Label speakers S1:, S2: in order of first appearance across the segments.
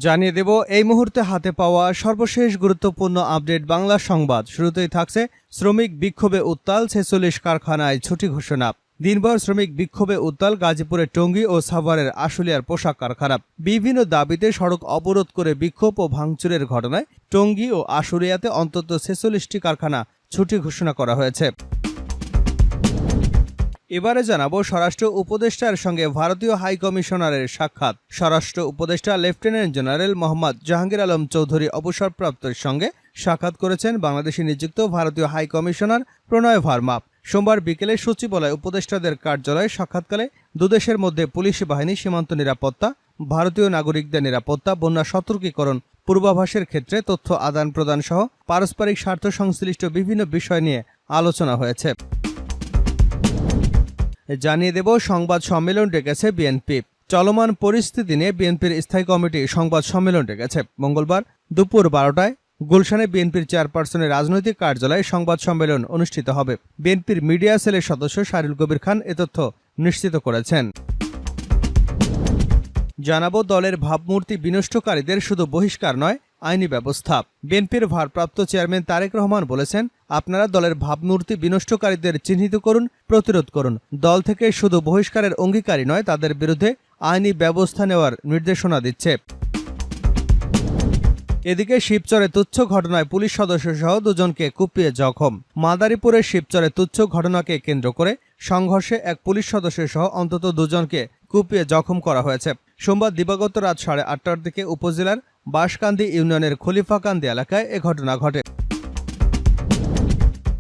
S1: জানিয়ে দেব এই মুহূর্তে হাতে পাওয়া সর্বশেষ গুরুত্বপূর্ণ আপডেট বাংলা সংবাদ। শুরুতেই থাকছে শ্রমিক বিক্ষোভে উত্তাল ৪৬ কারখানায় ছুটি ঘোষণা। দিনভর শ্রমিক বিক্ষোভে উত্তাল গাজীপুরের টঙ্গী ও সাভারের আশুলিয়ার পোশাক কারখানা। বিভিন্ন দাবিতে সড়ক অবরোধ করে বিক্ষোভ ও ভাঙচুরের ঘটনায় টঙ্গী ও আশুলিয়াতে অন্তত ৪৬টি কারখানা ছুটি ঘোষণা করা হয়েছে। এবারে জানাবো স্বরাষ্ট্র উপদেষ্টার সঙ্গে ভারতীয় হাইকমিশনারের সাক্ষাৎ। স্বরাষ্ট্র উপদেষ্টা লেফটেন্যান্ট জেনারেল মোহাম্মদ জাহাঙ্গীর আলম চৌধুরী অবসরপ্রাপ্তের সঙ্গে সাক্ষাৎ করেছেন বাংলাদেশে নিযুক্ত ভারতীয় হাইকমিশনার প্রণয় ভার্মা। সোমবার বিকেলে সচিবালয় উপদেষ্টাদের কার্যালয়ে সাক্ষাৎকালে দুদেশের মধ্যে পুলিশ বাহিনী, সীমান্ত নিরাপত্তা, ভারতীয় নাগরিকদের নিরাপত্তা, বন্যা সতর্কীকরণ, পূর্বাভাসের ক্ষেত্রে তথ্য আদান প্রদান সহ পারস্পরিক স্বার্থ সংশ্লিষ্ট বিভিন্ন বিষয় নিয়ে আলোচনা হয়েছে। জানিয়ে দেব সংবাদ সম্মেলন ডেকেছে বিএনপি। চলমান পরিস্থিতি নিয়ে বিএনপির স্থায়ী কমিটি সংবাদ সম্মেলন ডেকেছে। মঙ্গলবার দুপুর 12টায় গুলশানে বিএনপির চেয়ারপারসনের রাজনৈতিক কার্যালয়ে সংবাদ সম্মেলন অনুষ্ঠিত হবে। বিএনপির মিডিয়া সেলের সদস্য শাহরুল কবির খান এ তথ্য নিশ্চিত করেছেন। জানাবো দলের ভাবমূর্তি বিনষ্টকারীদের শুধু বহিষ্কার নয়, আইনি ব্যবস্থা। বিএনপির ভারপ্রাপ্ত চেয়ারম্যান তারেক রহমান বলেছেন, আপনারা দলের ভাবমূর্তি বিনষ্টকারীদের চিহ্নিত করুন, প্রতিরোধ করুন। দল থেকে শুধু বহিষ্কারের অঙ্গীকারী নয়, তাদের বিরুদ্ধে আইনি ব্যবস্থা নেওয়ার নির্দেশনা দিচ্ছে। এদিকে শিবচরে তুচ্ছ ঘটনায় পুলিশ সদস্য সহ দুজনকে কুপিয়ে জখম। মাদারীপুরের শিবচরে তুচ্ছ ঘটনাকে কেন্দ্র করে সংঘর্ষে এক পুলিশ সদস্য সহ অন্তত দুজনকে কুপিয়ে জখম করা হয়েছে। সোমবার দিবাগত রাত 8:30টার দিকে উপজেলার বাঁশকান্দি ইউনিয়নের খলিফাকান্দি এলাকায় এ ঘটনা ঘটে।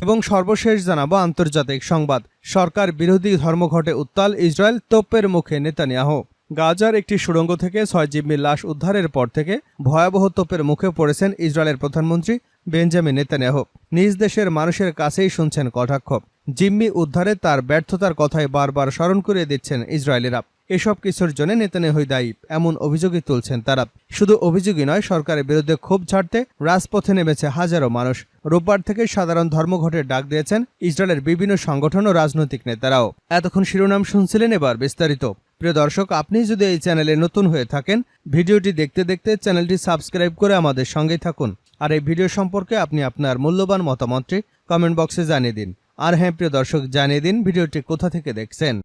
S1: এবং সর্বশেষ জানাবো আন্তর্জাতিক সংবাদ। সরকার বিরোধী ধর্মঘটে উত্তাল ইসরায়েল, তোপের মুখে নেতানিয়াহু। গাজার একটি সুড়ঙ্গ থেকে 6 জিম্মির লাশ উদ্ধারের পর থেকে ভয়াবহ তোপের মুখে পড়েছেন ইসরায়েলের প্রধানমন্ত্রী বেঞ্জামিন নেতানিয়াহু। নিজ দেশের মানুষের কাছেই শুনছেন কটাক্ষ। জিম্মি উদ্ধারে তার ব্যর্থতার কথাই বারবার স্মরণ করিয়ে দিচ্ছেন ইসরায়েলিরা। এসব কিছুর জন্য নেতানিয়াহুই দায়ী, এমন অভিযোগই তুলছেন তারা। শুধু অভিযোগই নয়, সরকারের বিরুদ্ধে ক্ষোভ ঝাড়তে রাজপথে নেমেছে হাজারো মানুষ। রোববার থেকে সাধারণ ধর্মঘটের ডাক দিয়েছেন ইসরায়েলের বিভিন্ন সংগঠন ও রাজনৈতিক নেতারাও। এতক্ষণ শিরোনাম শুনছিলেন, এবার বিস্তারিত। প্রিয় দর্শক, আপনি যদি এই চ্যানেলে নতুন হয়ে থাকেন, ভিডিওটি দেখতে দেখতে চ্যানেলটি সাবস্ক্রাইব করে আমাদের সঙ্গেই থাকুন। আর এই ভিডিও সম্পর্কে আপনি আপনার মূল্যবান মতামতটি কমেন্ট বক্সে জানিয়ে দিন। আর হ্যাঁ প্রিয় দর্শক, জানিয়ে দিন ভিডিওটি কোথা থেকে দেখছেন।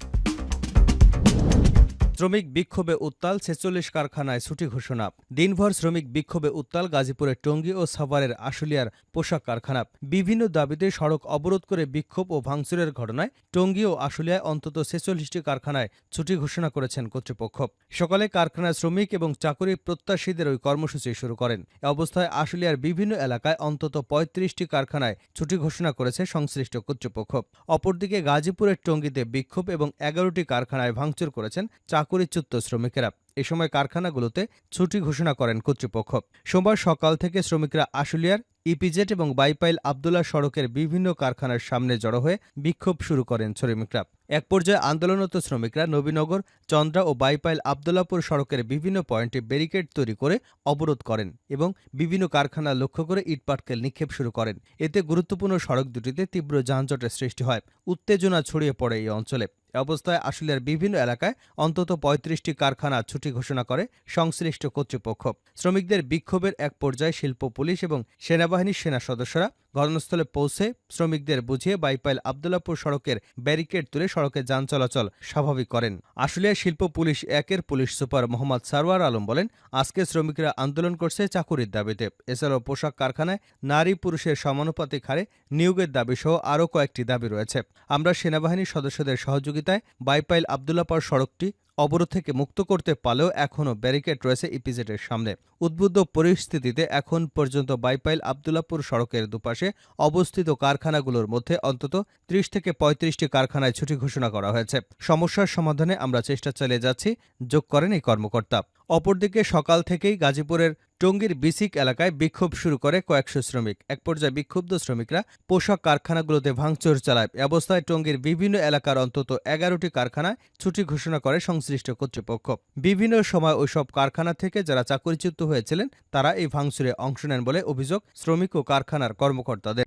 S1: শ্রমিক বিক্ষোভে উত্তাল ৪৬ কারখানায় ছুটি ঘোষণা। দিনভর শ্রমিক বিক্ষোভে উত্তাল গাজীপুরের টঙ্গী ও সাভারের আশুলিয়ার পোশাক কারখানা। বিভিন্ন দাবিতে সড়ক অবরোধ করে বিক্ষোভ ও ভাঙচুরের ঘটনায় টঙ্গী ও আশুলিয়ায় অন্তত ৪৬টি কারখানায় ছুটি ঘোষণা করেছেন কর্তৃপক্ষ। সকালে কারখানার শ্রমিক এবং চাকুরি প্রত্যাশীদের ওই কর্মসূচি শুরু করেন। এ অবস্থায় আশুলিয়ার বিভিন্ন এলাকায় অন্তত ৩৫টি কারখানায় ছুটি ঘোষণা করেছে সংশ্লিষ্ট কর্তৃপক্ষ। অপরদিকে গাজীপুরের টঙ্গীতে বিক্ষোভ এবং ১১টি কারখানায় ভাঙচুর করেছেন চাকুরিচ্যুত শ্রমিকেরা। এ সময় কারখানাগুলোতে ছুটি ঘোষণা করেন কর্তৃপক্ষ। সোমবার সকাল থেকে শ্রমিকরা আশুলিয়ার ইপিজেড এবং বাইপাইল আবদুল্লাহ সড়কের বিভিন্ন কারখানার সামনে জড়ো হয়ে বিক্ষোভ শুরু করেন শ্রমিকরা। এক পর্যায়ে আন্দোলনরত শ্রমিকরা নবীনগর, চন্দ্রা ও বাইপাইল আবদুল্লাপুর সড়কের বিভিন্ন পয়েন্টে ব্যারিকেড তৈরি করে অবরোধ করেন এবং বিভিন্ন কারখানা লক্ষ্য করে ইটপাটকেল নিক্ষেপ শুরু করেন। এতে গুরুত্বপূর্ণ সড়ক দুটিতে তীব্র যানজটের সৃষ্টি হয়। উত্তেজনা ছড়িয়ে পড়ে এই অঞ্চলে। এ অবস্থায় আশুলিয়ার বিভিন্ন এলাকায় অন্তত ৩৫টি কারখানা ছুটি ঘোষণা করে সংশ্লিষ্ট কর্তৃপক্ষ। শ্রমিকদের বিক্ষোভের এক পর্যায়ে শিল্প পুলিশ এবং সেনাবাহিনীর সেনা সদস্যরা ঘটনাস্থলে পৌঁছে শ্রমিকদের বুঝিয়ে বাইপাইল আবদুল্লাপুর সড়কের ব্যারিকেড তুলে সড়কে যান চলাচল স্বাভাবিক করেন। আশুলিয়া শিল্প পুলিশ ১-এর পুলিশ সুপার মোহাম্মদ সারওয়ার আলম বলেন, আজকে শ্রমিকরা আন্দোলন করছে চাকুরির দাবিতে। এছাড়াও পোশাক কারখানায় নারী পুরুষের সমানুপাতিক হারে নিয়োগের দাবি সহ আরও কয়েকটি দাবি রয়েছে। আমরা সেনাবাহিনীর সদস্যদের সহযোগিতায় বাইপাইল আবদুল্লাপুর সড়কটি অবরোধ থেকে মুক্ত করতে পারলেও এখনও ব্যারিকেড রয়েছে ইপিজেডের সামনে। উদ্বুদ্ধ পরিস্থিতিতে এখন পর্যন্ত বাইপাইল আবদুল্লাপুর সড়কের দুপাশে অবস্থিত কারখানাগুলোর মধ্যে অন্তত ৩০ থেকে ৩৫টি কারখানায় ছুটি ঘোষণা করা হয়েছে। সমস্যার সমাধানে আমরা চেষ্টা চালিয়ে যাচ্ছি, যোগ করেন এই কর্মকর্তা। অপরদিকে সকাল থেকেই গাজীপুরের টঙ্গীর বিসিক এলাকায় বিক্ষোভ শুরু করে কয়েকশো শ্রমিক। এক পর্যায়ে বিক্ষুব্ধ শ্রমিকরা পোশাক কারখানাগুলোতে ভাঙচুর চালায়। এ অবস্থায় টঙ্গীর বিভিন্ন এলাকার অন্তত ১১টি কারখানায় ছুটি ঘোষণা করে সংশ্লিষ্ট কর্তৃপক্ষ। বিভিন্ন সময় ওইসব কারখানা থেকে যারা চাকরিচ্যুত হয়েছিলেন তারা এই ভাঙচুরে অংশ নেন বলে অভিযোগ শ্রমিক ও কারখানার কর্মকর্তাদের।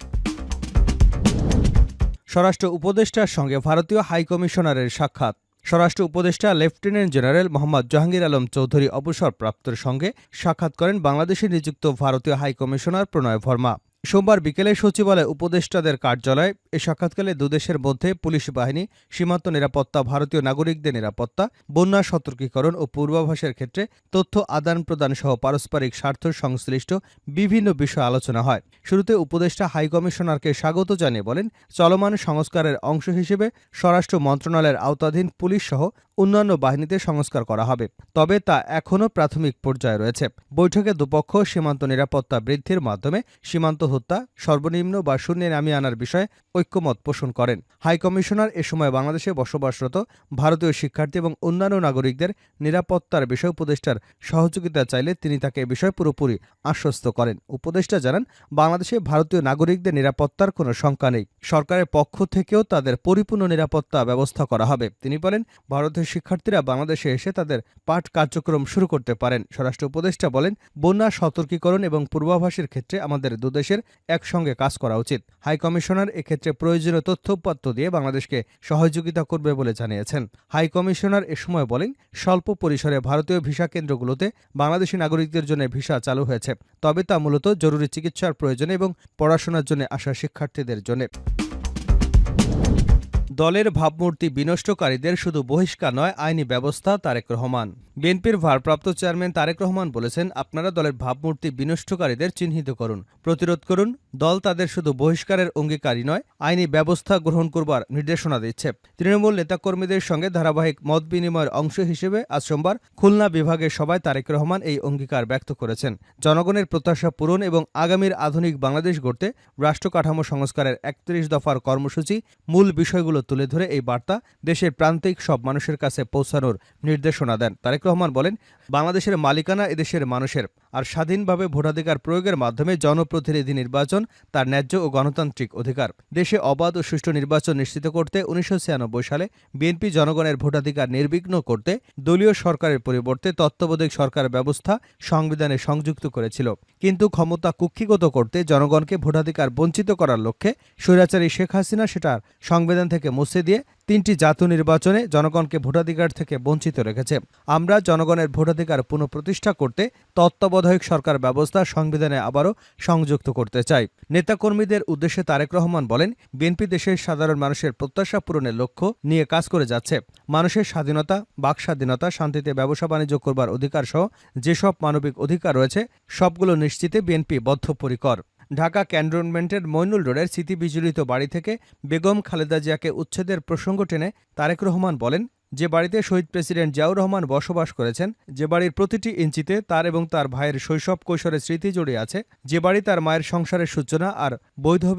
S1: স্বরাষ্ট্র উপদেষ্টার সঙ্গে ভারতীয় হাইকমিশনারের সাক্ষাৎ। স্বরাষ্ট্র উপদেষ্টা লেফটেন্যান্ট জেনারেল মোহাম্মদ জাহাঙ্গীর আলম চৌধুরী অবসরপ্রাপ্তর সঙ্গে সাক্ষাৎ করেন বাংলাদেশে নিযুক্ত ভারতীয় হাইকমিশনার প্রণয় ভার্মা। সোমবার বিকেলে সচিবালয় উপদেষ্টাদের কার্যালয়ে এ সাক্ষাৎকালে দুদেশের মধ্যে পুলিশ বাহিনী, সীমান্ত নিরাপত্তা, ভারতীয় নাগরিকদের নিরাপত্তা, বন্যা সতর্কীকরণ ও পূর্বাভাসের ক্ষেত্রে তথ্য আদান প্রদান সহ পারস্পরিক স্বার্থ সংশ্লিষ্ট বিভিন্ন বিষয় আলোচনা হয়। শুরুতে উপদেষ্টা হাইকমিশনারকে স্বাগত জানিয়ে বলেন, চলমান সংস্কারের অংশ হিসেবে স্বরাষ্ট্র মন্ত্রণালয়ের আওতাধীন পুলিশ সহ অন্যান্য বাহিনীতে সংস্কার করা হবে, তবে তা এখনও প্রাথমিক পর্যায়ে রয়েছে। বৈঠকে দুপক্ষ সীমান্ত নিরাপত্তা বৃদ্ধির মাধ্যমে সীমান্ত হত্যা সর্বনিম্ন বা শূন্যে নামিয়ে আনার বিষয়ে ঐক্যমত পোষণ করেন। হাইকমিশনার এ সময় বাংলাদেশে বসবাসরত ভারতীয় শিক্ষার্থী এবং অন্যান্য নাগরিকদের নিরাপত্তার বিষয়ে উপদেষ্টার সহযোগিতা চাইলে তিনি তাকে এ বিষয়ে পুরোপুরি আশ্বস্ত করেন। উপদেষ্টা জানান, বাংলাদেশে ভারতীয় নাগরিকদের নিরাপত্তার কোনো শঙ্কা নেই। সরকারের পক্ষ থেকেও তাদের পরিপূর্ণ নিরাপত্তা ব্যবস্থা করা হবে। তিনি বলেন, ভারতীয় শিক্ষার্থীরা বাংলাদেশে এসে তাদের পাঠ কার্যক্রম শুরু করতে পারেন। স্বরাষ্ট্র উপদেষ্টা বলেন, বন্যা সতর্কীকরণ এবং পূর্বাভাসের ক্ষেত্রে আমাদের দুদেশের একসঙ্গে কাজ করা উচিত। হাইকমিশনার এক্ষেত্রে প্রয়োজনীয় তথ্যউপাত্ত দিয়ে বাংলাদেশকে সহযোগিতা করবে বলে জানিয়েছেন। হাইকমিশনার এ সময় বলেন, স্বল্প পরিসরে ভারতীয় ভিসা কেন্দ্রগুলোতে বাংলাদেশি নাগরিকদের জন্য ভিসা চালু হয়েছে, তবে তা মূলত জরুরি চিকিৎসার প্রয়োজনে এবং পড়াশোনার জন্য আসা শিক্ষার্থীদের জন্য। দলের ভাবমূর্তি বিনষ্টকারীদের শুধু বহিষ্কার নয়, আইনি ব্যবস্থা। তারেক রহমান। বিএনপির ভারপ্রাপ্ত চেয়ারম্যান তারেক রহমান বলেছেন, আপনারা দলের ভাবমূর্তি বিনষ্টকারীদের চিহ্নিত করুন, প্রতিরোধ করুন। দল তাদের শুধু বহিষ্কারের অঙ্গীকারী নয়, আইনি ব্যবস্থা গ্রহণ করবার নির্দেশনা দিচ্ছে। তৃণমূল নেতাকর্মীদের সঙ্গে ধারাবাহিক মত বিনিময়ের অংশ হিসেবে আজ সোমবার খুলনা বিভাগের সভায় তারেক রহমান এই অঙ্গীকার ব্যক্ত করেছেন। জনগণের প্রত্যাশা পূরণ এবং আগামীর আধুনিক বাংলাদেশ গড়তে রাষ্ট্র কাঠামো সংস্কারের ৩১ দফার কর্মসূচি মূল বিষয়গুলো তুলে ধরে এই বার্তা দেশের প্রান্তিক সব মানুষের কাছে পৌঁছানোর নির্দেশনা দেন। তারেক রহমান বলেন, বাংলাদেশের মালিকানা এদেশের মানুষের, আর স্বাধীনভাবে ভোটাধিকার প্রয়োগের মাধ্যমে জনপ্রতিনিধি নির্বাচন তার ন্যায্য ও গণতান্ত্রিক অধিকার। দেশে অবাধ ও সুষ্ঠু নির্বাচন নিশ্চিত করতে ১৯৯৬ সালে বিএনপি জনগণের ভোটাধিকার নির্বিঘ্ন করতে দলীয় সরকারের পরিবর্তে তত্ত্বাবধায়ক সরকার ব্যবস্থা সংবিধানে সংযুক্ত করেছিল। কিন্তু ক্ষমতা কুক্ষিগত করতে জনগণকে ভোটাধিকার বঞ্চিত করার লক্ষ্যে স্বৈরাচারী শেখ হাসিনা সেটার সংবিধান থেকে মুছে দিয়ে ৩টি জাতীয় নির্বাচনে জনগণকে ভোটাধিকার থেকে বঞ্চিত রেখেছে। আমরা জনগণের ভোটাধিকার পুনঃপ্রতিষ্ঠা করতে তত্ত্বাবধায়ক সরকার ব্যবস্থা সংবিধানে আবারও সংযুক্ত করতে চাই। নেতাকর্মীদের উদ্দেশ্যে তারেক রহমান বলেন, বিএনপি দেশের সাধারণ মানুষের প্রত্যাশা পূরণের লক্ষ্য নিয়ে কাজ করে যাচ্ছে। মানুষের স্বাধীনতা, বাক স্বাধীনতা, শান্তিতে ব্যবসা বাণিজ্য করবার অধিকার সহ যেসব মানবিক অধিকার রয়েছে সবগুলো নিশ্চিতে বিএনপি বদ্ধপরিকর। ঢাকা ক্যান্টনমেন্টের মইনুল রোডের স্মৃতিবিজড়িত বাড়ি থেকে বেগম খালেদা জিয়াকে উচ্ছেদের প্রসঙ্গ টেনে তারেক রহমান বলেন, যে বাড়িতে শহীদ প্রেসিডেন্ট জিয়াউর রহমান বসবাস করেছেন, যে বাড়ির প্রতিটি ইঞ্চিতে তার এবং তার ভাইয়ের শৈশব কৈশোরের স্মৃতি জড়িয়ে আছে, যে বাড়ি তার মায়ের সংসারের সূচনা আর বৈধবে